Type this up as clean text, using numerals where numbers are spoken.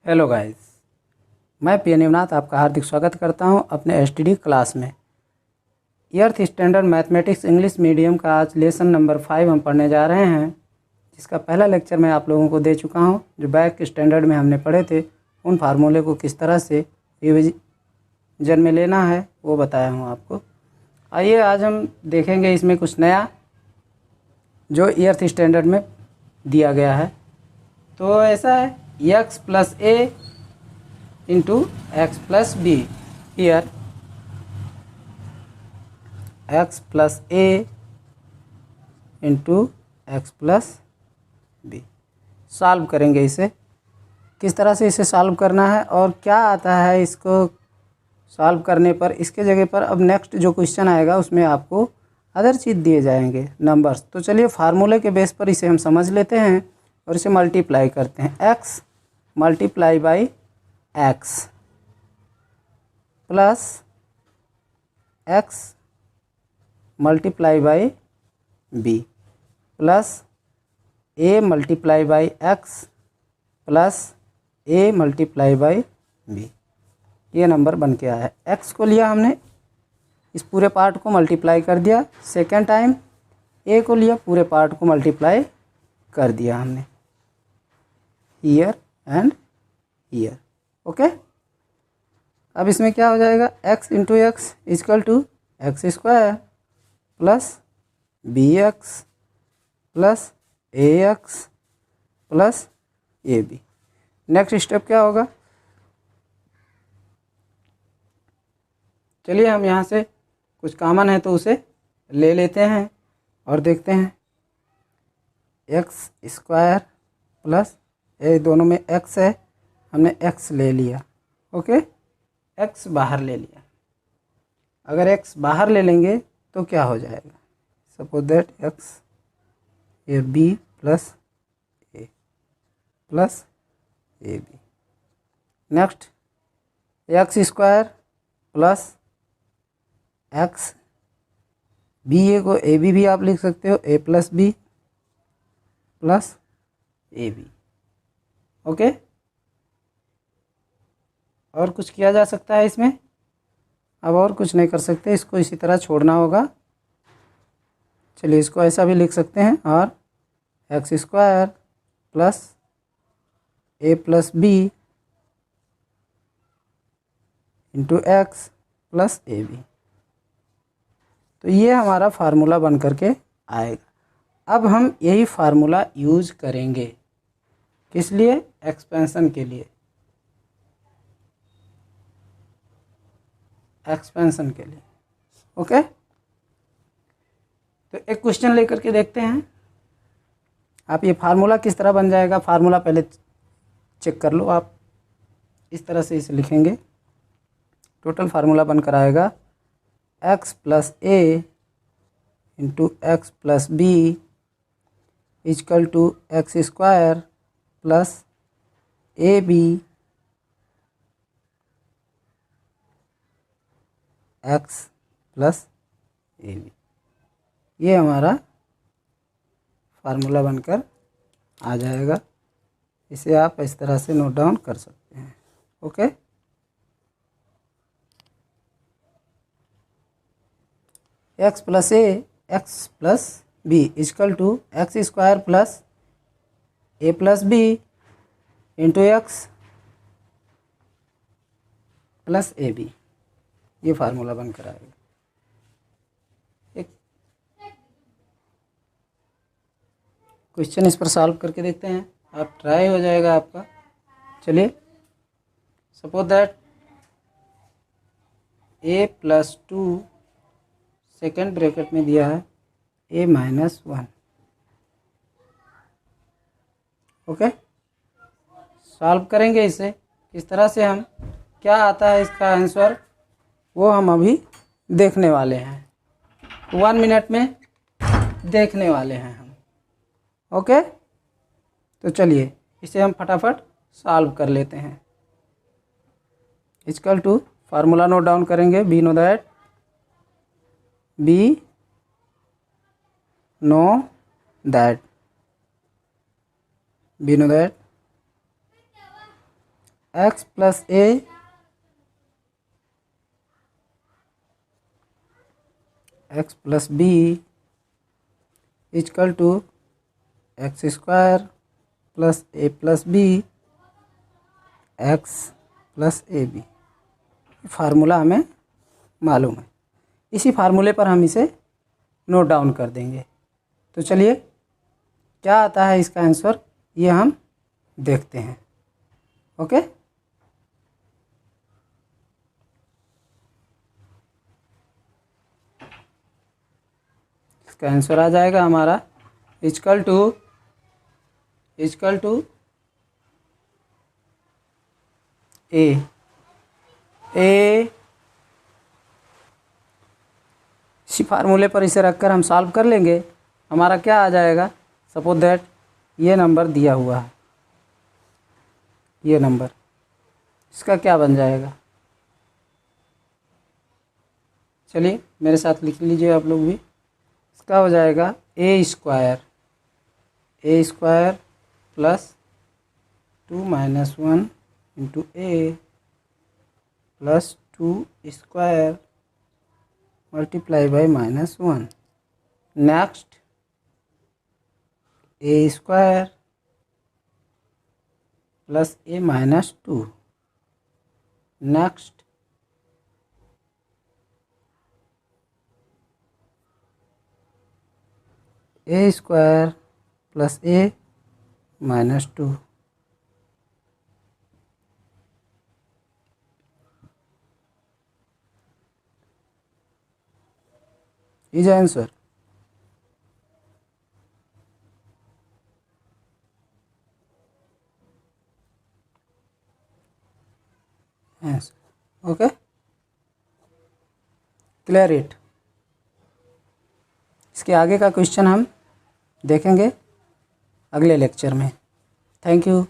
Hello guys, मैं P Nivnath आपका हार्दिक स्वागत करता हूं अपने एसटीडी क्लास में। Eighth standard mathematics English medium का आज लेसन नंबर 5 हम पढ़ने जा रहे हैं, जिसका पहला लेक्चर मैं आप लोगों को दे चुका हूं। जो बैक स्टैंडर्ड में हमने पढ़े थे, उन फार्मूले को किस तरह से रिवीजन में लेना है वो बताया हूँ आपको। आइए आज हम देखेंगे इसमें कुछ नया जो एर्थ स्टैंडर्ड में दिया गया है। तो ऐसा है, x plus a into x plus b. Here x plus a into x plus b. Solve करेंगे इसे। किस तरह से इसे सॉल्व करना है और क्या आता है इसको सॉल्व करने पर। इसके जगह पर अब नेक्स्ट जो क्वेश्चन आएगा उसमें आपको अदर चीज़ दिए जाएंगे, नंबर्स। तो चलिए फार्मूले के बेस पर इसे हम समझ लेते हैं और इसे मल्टीप्लाई करते हैं। x multiply by x plus x multiply by b plus a multiply by x plus a multiply by b। ये नंबर बन के आया है। x को लिया हमने, इस पूरे पार्ट को मल्टीप्लाई कर दिया। सेकेंड टाइम a को लिया, पूरे पार्ट को मल्टीप्लाई कर दिया हमने, हियर एंड हियर। ओके, अब इसमें क्या हो जाएगा, x into x equal to x square plus B x plus A x plus A B. Next step क्या होगा, चलिए हम यहाँ से कुछ कॉमन है तो उसे ले लेते हैं और देखते हैं। एक्स स्क्वायर प्लस ये दोनों में x है, हमने x ले लिया। ओके, x बाहर ले लिया। अगर x बाहर ले लेंगे तो क्या हो जाएगा, सपोज दैट x ये b plus a plus A B. Next X square plus X, B A को ए बी भी आप लिख सकते हो, a plus B plus A B. Okay, और कुछ किया जा सकता है इसमें? अब और कुछ नहीं कर सकते, इसको इसी तरह छोड़ना होगा। चलिए इसको ऐसा भी लिख सकते हैं, और एक्स स्क्वायर प्लस ए plus b into x plus ए बी। तो ये हमारा फार्मूला बन करके आएगा। अब हम यही फार्मूला यूज करेंगे, किस लिए, एक्सपेंशन के लिए, एक्सपेंशन के लिए। ओके, तो एक क्वेश्चन लेकर के देखते हैं। आप ये फार्मूला किस तरह बन जाएगा, फार्मूला पहले चेक कर लो आप। इस तरह से इसे लिखेंगे, टोटल फार्मूला बनकर आएगा x plus a into x plus B is equal to x square plus A b x plus A b. ये हमारा फार्मूला बनकर आ जाएगा। इसे आप इस तरह से नोट डाउन कर सकते हैं। Okay, x plus A x plus B is equal to x square plus A plus b into x plus A b. ये फार्मूला बनकर आएगा। एक क्वेश्चन इस पर सॉल्व करके देखते हैं, आप ट्राई हो जाएगा आपका। चलिए, suppose that A plus two second bracket में दिया है ए माइनस वन। ओके, सॉल्व करेंगे इसे किस तरह से, हम क्या आता है इसका आंसर वो हम अभी देखने वाले हैं। 1 मिनट में देखने वाले हैं हम। ओके, तो चलिए इसे हम फटाफट सॉल्व कर लेते हैं। Equal to formula note down करेंगे। Be know that, be know that, be know that X plus A x plus B is equal to x square plus A plus B x plus A B. Formula हमें मालूम है, इसी फार्मूले पर हम इसे note down कर देंगे। तो चलिए क्या आता है इसका आंसर ये हम देखते हैं। ओके, इसका आंसर आ जाएगा हमारा इजकल टू ए इसी फार्मूले पर इसे रखकर हम सॉल्व कर लेंगे। हमारा क्या आ जाएगा, सपोज दैट ये नंबर दिया हुआ है, ये नंबर, इसका क्या बन जाएगा, चलिए मेरे साथ लिख लीजिए आप लोग भी। इसका हो जाएगा A square plus 2 - 1 into A plus 2 square multiply by -1। Next A square plus A -2। Next A square plus A -2। Is answer. Okay, clear it. इसके आगे का क्वेश्चन हम देखेंगे अगले लेक्चर में। Thank you.